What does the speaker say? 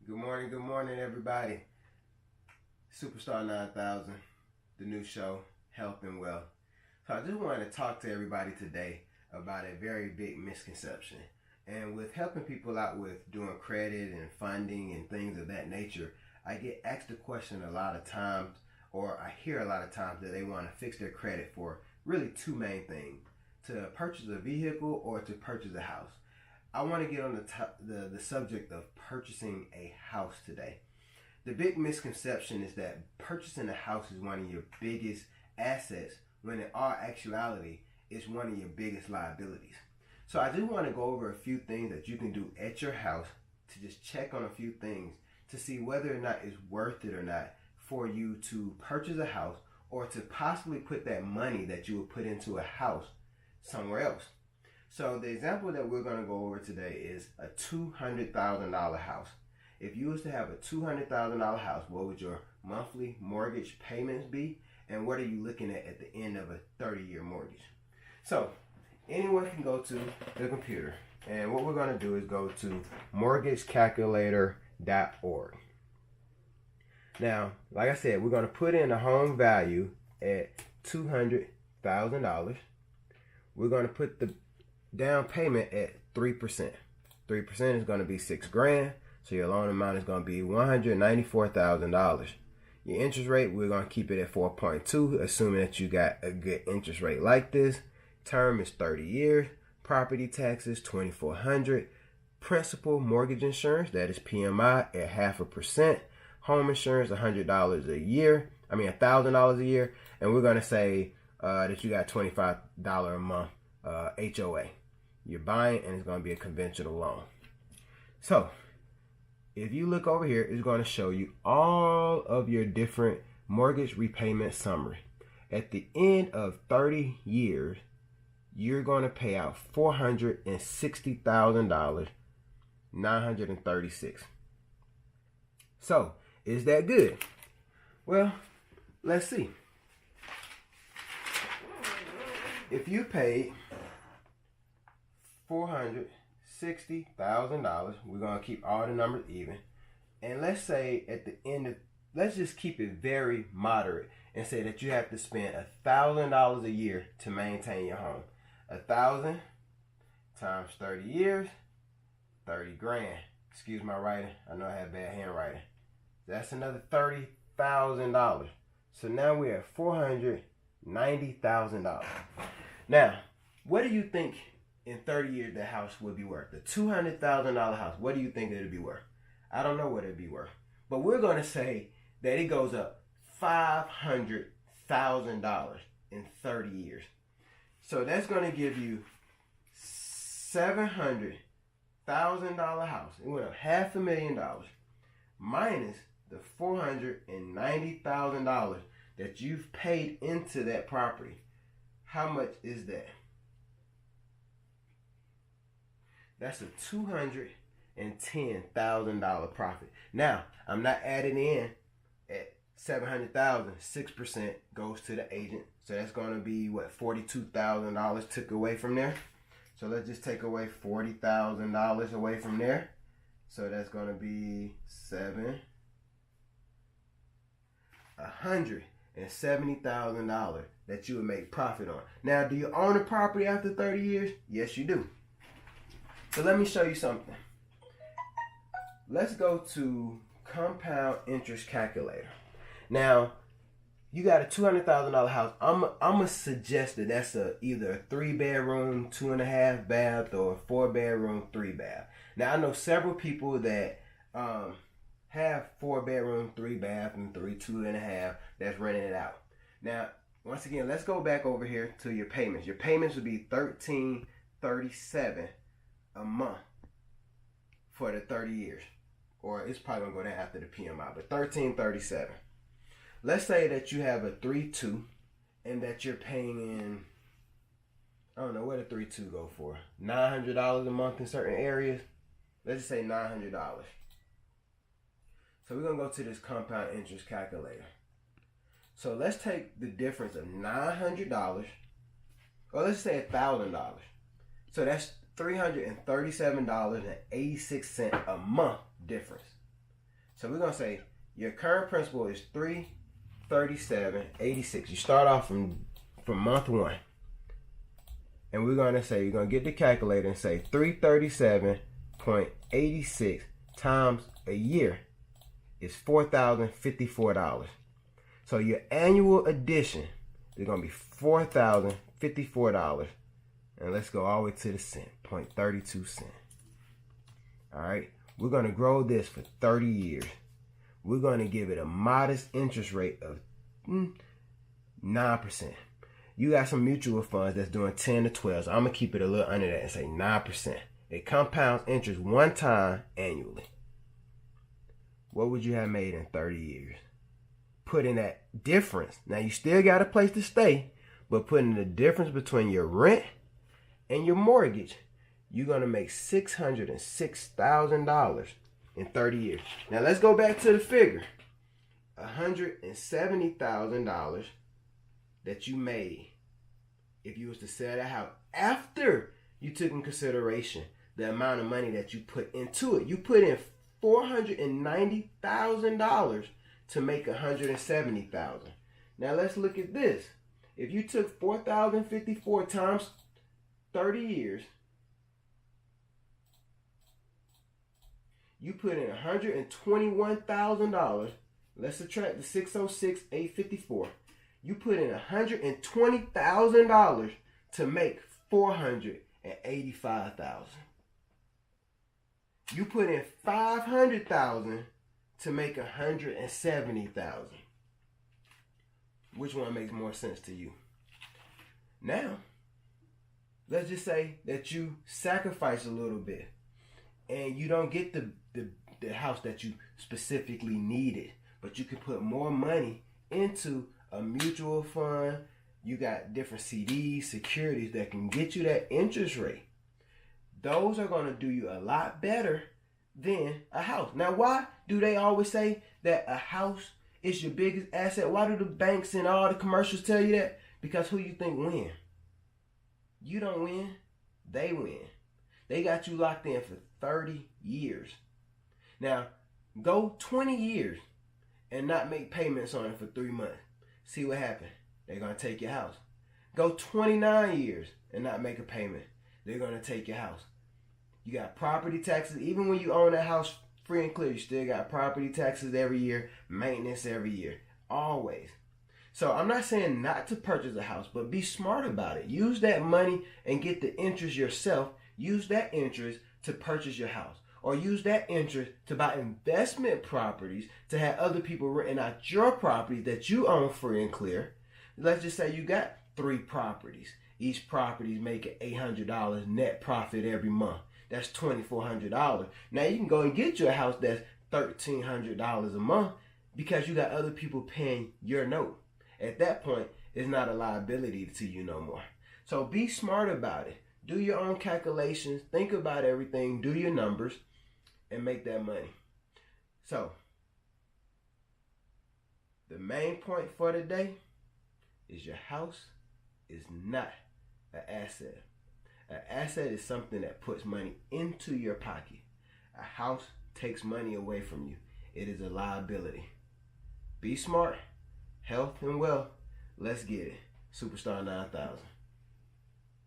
Good morning, everybody. Superstar 9000, the new show, Health and Wealth. So I just wanted to talk to everybody today about a very big misconception. And with helping people out with doing credit and funding and things of that nature, I get asked the question a lot of times, or I hear a lot of times that they want to fix their credit for really two main things: to purchase a vehicle or to purchase a house. I want to get on the subject of purchasing a house today. The big misconception is that purchasing a house is one of your biggest assets, when in all actuality, it's one of your biggest liabilities. So I just want to go over a few things that you can do at your house to just check on a few things to see whether or not it's worth it or not for you to purchase a house, or to possibly put that money that you would put into a house somewhere else. So the example that we're going to go over today is a $200,000 house. If you was to have a $200,000 house, what would your monthly mortgage payments be? And what are you looking at the end of a 30-year mortgage? So anyone can go to the computer, and what we're going to do is go to mortgagecalculator.org. Now, like I said, we're going to put in the home value at $200,000. We're going to put the down payment at 3%. 3% is going to be $6,000. So your loan amount is going to be $194,000. Your interest rate, we're going to keep it at 4.2, assuming that you got a good interest rate like this. Term is 30 years. Property taxes, $2,400. Principal mortgage insurance, that is PMI, at 0.5%. Home insurance, $100 a year. $1,000 a year. And we're going to say that you got $25 a month HOA. You're buying, and it's going to be a conventional loan. So if you look over here, it's going to show you all of your different mortgage repayment summary. At the end of 30 years, you're going to pay out $460,000, $936. So is that good? Well, let's see. If you paid $460,000, we're going to keep all the numbers even. And let's say at the end of, let's just keep it very moderate and say that you have to spend $1,000 a year to maintain your home. 1,000 times 30 years, 30 grand. Excuse my writing. I know I have bad handwriting. That's another $30,000. So now we're at $490,000. Now, what do you think in 30 years the house would be worth? The $200,000 house, what do you think it would be worth? I don't know what it would be worth. But we're going to say that it goes up $500,000 in 30 years. So that's going to give you $700,000 house. It went up $500,000 minus the $490,000 that you've paid into that property. How much is that? That's a $210,000 profit. Now, I'm not adding in at $700,000. 6% goes to the agent. So that's going to be what, $42,000 took away from there. So let's just take away $40,000 away from there. So that's going to be $170,000 that you would make profit on. Now, do you own a property after 30 years? Yes, you do. So let me show you something. Let's go to compound interest calculator. Now, you got a $200,000 house. I'm gonna suggest that that's either a 3-bedroom, 2.5 bath, or a 4-bedroom, 3 bath. Now, I know several people that have 4-bedroom, 3 bath, and 2.5 that's renting it out. Now, once again, let's go back over here to your payments. Your payments would be $1,337 a month for the 30 years, or it's probably gonna go down after the PMI, but $1,337. Let's say that you have a 3-2 and that you're paying in, I don't know what a 3-2 go for, $900 a month in certain areas. Let's just say $900. So we're gonna go to this compound interest calculator. So let's take the difference of $900, or let's say $1,000. So that's $337.86 a month difference. So we're gonna say your current principal is $337.86. You start off from month 1. And we're gonna say, you're gonna get the calculator and say 337.86 times a year is $4,054. So your annual addition is gonna be $4,054. And let's go all the way to the cent, 0.32 cents. All right, we're gonna grow this for 30 years. We're gonna give it a modest interest rate of 9%. You got some mutual funds that's doing 10 to 12, so I'm gonna keep it a little under that and say 9%. It compounds interest one time annually. What would you have made in 30 years? Put in that difference. Now you still got a place to stay, but putting the difference between your rent and your mortgage, you're gonna make $606,000 in 30 years. Now let's go back to the figure. $170,000 that you made if you was to sell that house after you took in consideration the amount of money that you put into it. You put in $490,000 to make $170,000. Now let's look at this. If you took $4,054 times 30 years, you put in $121,000. Let's subtract the $606,854. You put in $120,000 to make $485,000. You put in $500,000 to make $170,000. Which one makes more sense to you? Now, let's just say that you sacrifice a little bit and you don't get the house that you specifically needed, but you can put more money into a mutual fund. You got different CDs, securities that can get you that interest rate. Those are going to do you a lot better than a house. Now, why do they always say that a house is your biggest asset? Why do the banks and all the commercials tell you that? Because who you think win? You don't win, they win. They got you locked in for 30 years. Now, go 20 years and not make payments on it for 3 months. See what happens. They're going to take your house. Go 29 years and not make a payment. They're going to take your house. You got property taxes. Even when you own that house free and clear, you still got property taxes every year, maintenance every year, always. So I'm not saying not to purchase a house, but be smart about it. Use that money and get the interest yourself. Use that interest to purchase your house. Or use that interest to buy investment properties to have other people renting out your property that you own free and clear. Let's just say you got 3 properties. Each property is making $800 net profit every month. That's $2,400. Now you can go and get you a house that's $1,300 a month because you got other people paying your note. At that point, it's not a liability to you no more. So be smart about it. Do your own calculations. Think about everything. Do your numbers and make that money. So, the main point for today is your house is not an asset. An asset is something that puts money into your pocket. A house takes money away from you. It is a liability. Be smart. Health and wealth. Let's get it. Superstar 9000.